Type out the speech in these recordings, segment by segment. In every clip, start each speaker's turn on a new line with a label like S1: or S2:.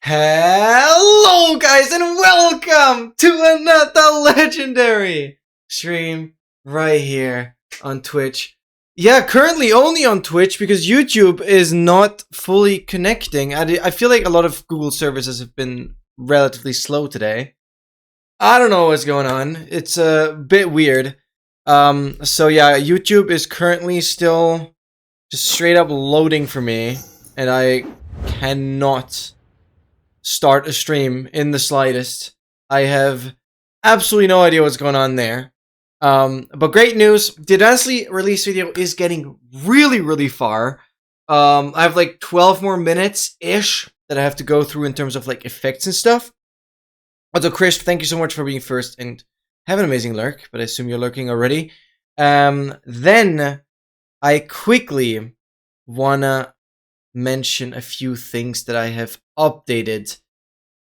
S1: Hello guys and welcome to another legendary stream right here on Twitch. Yeah, currently only on Twitch because YouTube is not fully connecting. I feel like a lot of Google services have been relatively slow today. I don't know what's going on. It's a bit weird. So yeah, YouTube is currently still just straight up loading for me and I cannot start a stream in the slightest. I have absolutely no idea what's going on there. But great news, the Advancedly release video is getting really far. I have like 12 more minutes-ish that I have to go through in terms of like effects and stuff. Also, Chris, thank you so much for being first and have an amazing lurk, but I assume you're lurking already. Then I quickly wanna mention a few things that I have updated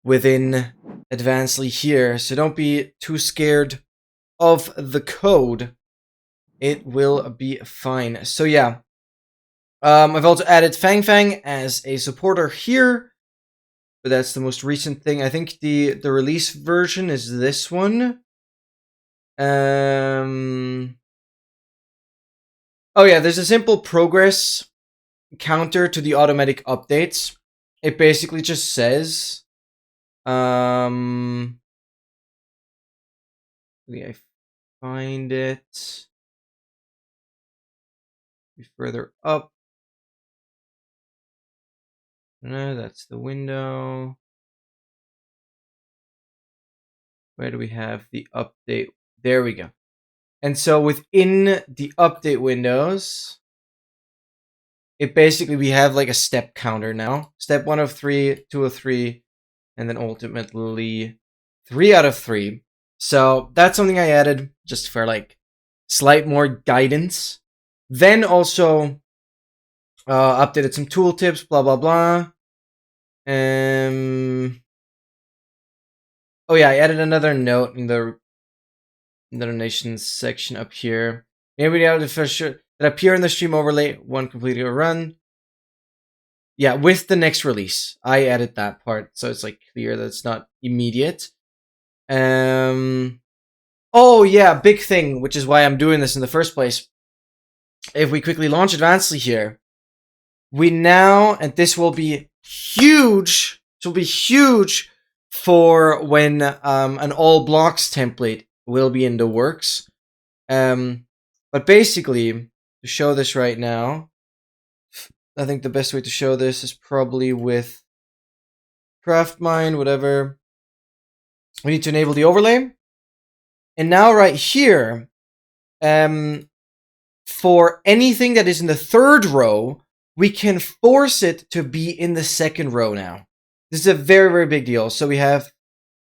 S1: within Advancedly here, so don't be too scared of the code. It will be fine. So yeah, I've also added Fang as a supporter here, but that's the most recent thing. I think the release version is this one. Oh yeah, there's a simple progress counter to the automatic updates. It basically just says, let me find it. Be further up. No, that's the window. Where do we have the update? There we go. And so within the update windows, it basically, we have like a step counter now. Step 1 of 3, 2 of 3, and then ultimately 3 out of 3. So that's something I added just for like slight more guidance. Then also updated some tooltips, blah blah blah. Oh yeah, I added another note in the donations section up here. Maybe out for sure that appear in the stream overlay one completely run. Yeah, with the next release, I added that part, so it's like clear that it's not immediate. Oh yeah, big thing, which is why I'm doing this in the first place. If we quickly launch Advancedly here, we now, and this will be huge. This will be huge for when an all blocks template will be in the works. But basically, to show this right now, I think the best way to show this is probably with CraftMind, whatever. We need to enable the overlay. And now right here, for anything that is in the third row, we can force it to be in the second row now. This is a very big deal. So we have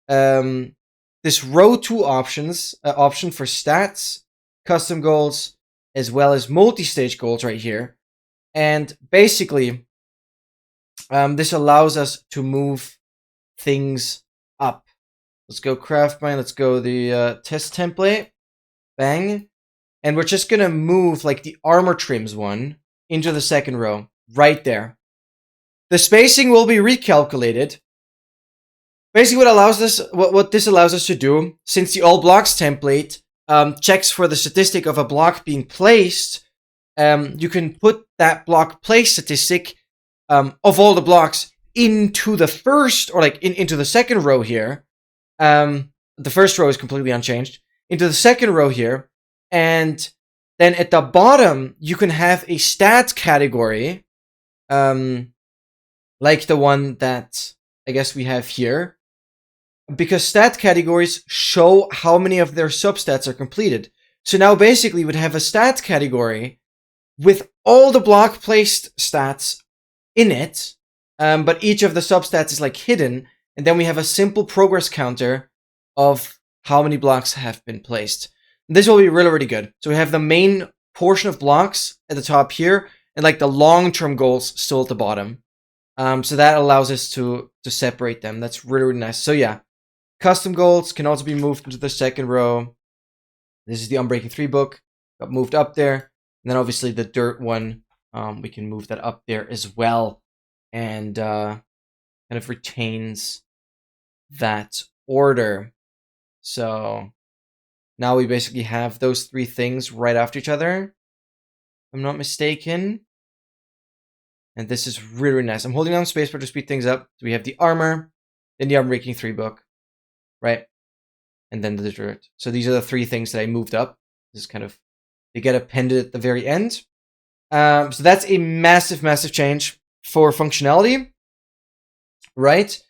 S1: this row 2 option for stats, custom goals, as well as multi-stage goals right here. And basically, this allows us to move things up. Let's go CraftMind, let's go the test template, bang. And we're just gonna move like the armor trims one into the second row, right there. The spacing will be recalculated. Basically what this allows us to do, since the all blocks template checks for the statistic of a block being placed, you can put that block place statistic of all the blocks into the first, or like into the second row here. The first row is completely unchanged. Into the second row here, and then at the bottom you can have a stats category, like the one that I guess we have here, because stat categories show how many of their substats are completed. So now basically we would have a stats category with all the block placed stats in it, but each of the substats is like hidden, and then we have a simple progress counter of how many blocks have been placed. And this will be really good. So we have the main portion of blocks at the top here, and like the long-term goals still at the bottom. So that allows us to separate them. That's really nice. So yeah, custom goals can also be moved into the second row. This is the Unbreaking 3 book, got moved up there. And then obviously the dirt one, we can move that up there as well. And kind of retains that order. So now we basically have those three things right after each other, if I'm not mistaken. And this is really, really nice. I'm holding down spacebar to speed things up. So we have the armor, then the armor breaking 3 book, right? And then the dirt. So these are the three things that I moved up. This is kind of, they get appended at the very end. So that's a massive, massive change for functionality, right?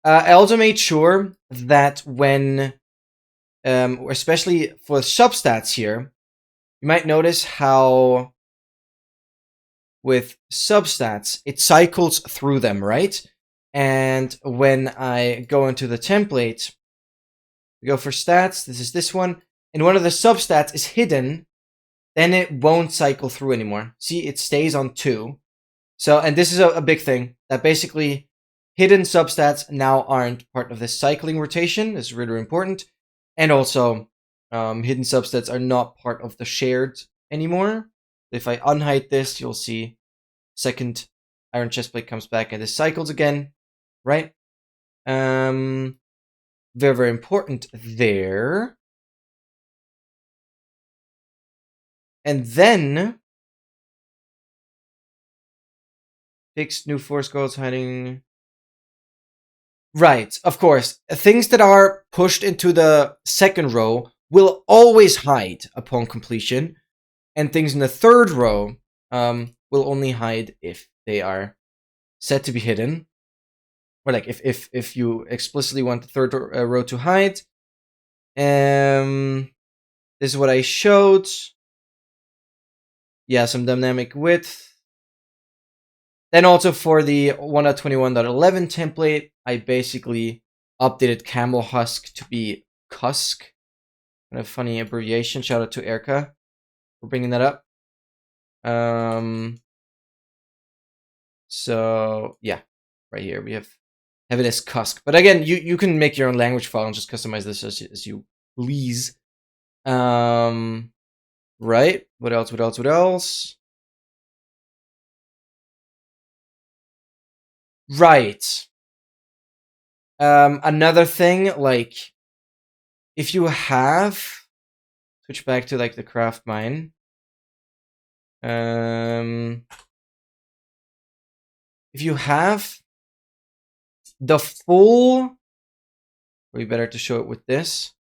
S1: I also made sure that when, especially for substats here, you might notice how with substats, it cycles through them, right? And when I go into the template, we go for stats, this is this one, and one of the substats is hidden, then it won't cycle through anymore. See, it stays on 2. So, and this is a big thing, that basically hidden substats now aren't part of this cycling rotation. This is really, really important. And also, hidden substats are not part of the shared anymore. If I unhide this, you'll see second iron chestplate comes back and this cycles again, right? Very, very important there. And then fixed new force goals hiding. Right, of course. Things that are pushed into the second row will always hide upon completion, and things in the third row will only hide if they are set to be hidden. Or like if you explicitly want the third row to hide. This is what I showed. Yeah, some dynamic width. Then also for the 1.21.11 template, I basically updated camel husk to be cusk. Kind of funny abbreviation. Shout out to Erica for bringing that up. So yeah, right here we have it as cusk. But again, you can make your own language file and just customize this as you please. Right. What else? What else? What else? Right. Another thing, like, if you have, switch back to like the craft mine. If you have the full, probably better to show it with this.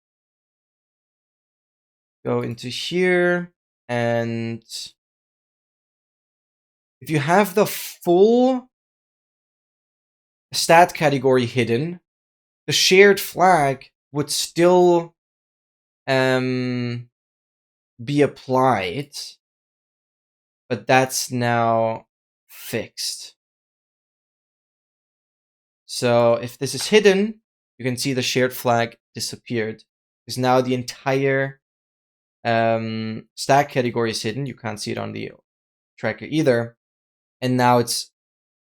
S1: Go into here, and if you have the full stat category hidden, the shared flag would still be applied, but that's now fixed. So if this is hidden, you can see the shared flag disappeared, because now the entire stat category is hidden. You can't see it on the tracker either, and now it's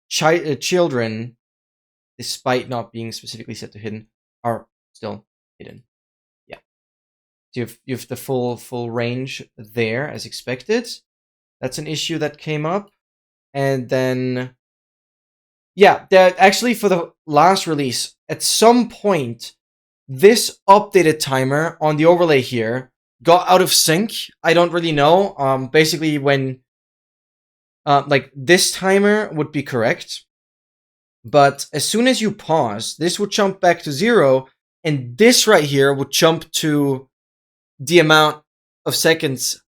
S1: children, despite not being specifically set to hidden, are still hidden. Yeah, so you have the full range there as expected. That's an issue that came up, and then yeah, actually for the last release, at some point, this updated timer on the overlay here got out of sync. I don't really know. Basically when like this timer would be correct, but as soon as you pause, this would jump back to 0, and this right here would jump to the amount of seconds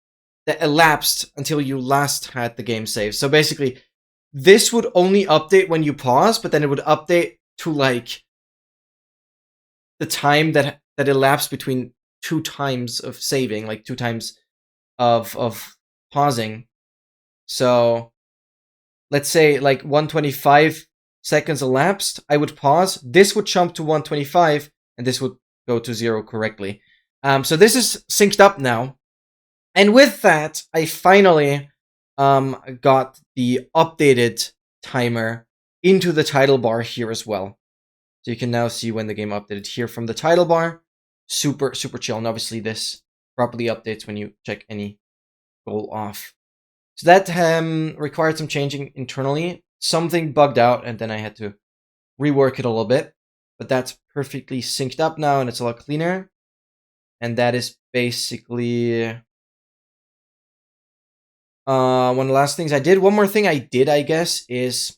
S1: that elapsed until you last had the game saved. So basically, this would only update when you pause, but then it would update to like the time that elapsed between 2 times of saving, like 2 times of pausing. So let's say like 125 seconds elapsed, I would pause, this would jump to 125, and this would go to 0 correctly. So this is synced up now. And with that, I finally got the updated timer into the title bar here as well. So you can now see when the game updated here from the title bar. Super, super chill. And obviously this properly updates when you check any goal off. So that required some changing internally. Something bugged out, and then I had to rework it a little bit. But that's perfectly synced up now, and it's a lot cleaner. And that is basically one of the last things I did. One more thing I did, I guess, is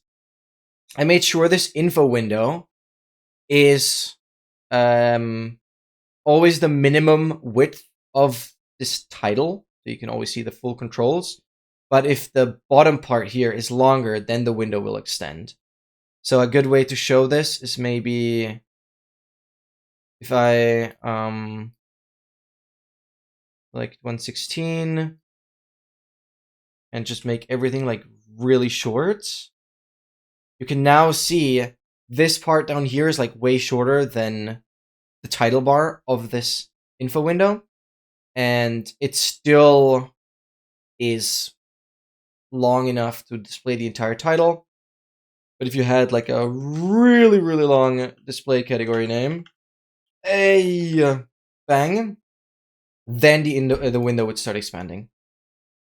S1: I made sure this info window is always the minimum width of this title, so you can always see the full controls. But if the bottom part here is longer, then the window will extend. So a good way to show this is maybe if I like 116 and just make everything like really short, you can now see this part down here is like way shorter than the title bar of this info window, and it still is long enough to display the entire title. But if you had like a really, really long display category name, bang, then the window would start expanding.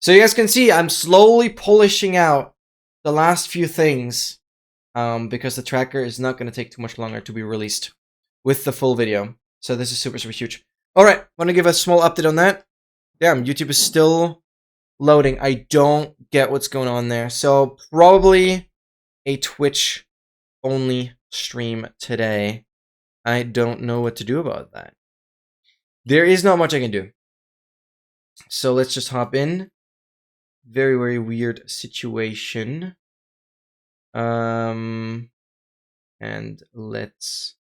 S1: So you guys can see I'm slowly polishing out the last few things because the tracker is not going to take too much longer to be released with the full video. So this is super, super huge. All right, want to give a small update on that. Damn, YouTube is still loading. I don't get what's going on there. So probably a Twitch only stream today. I don't know what to do about that. There is not much I can do. So let's just hop in. Very, very weird situation. And let's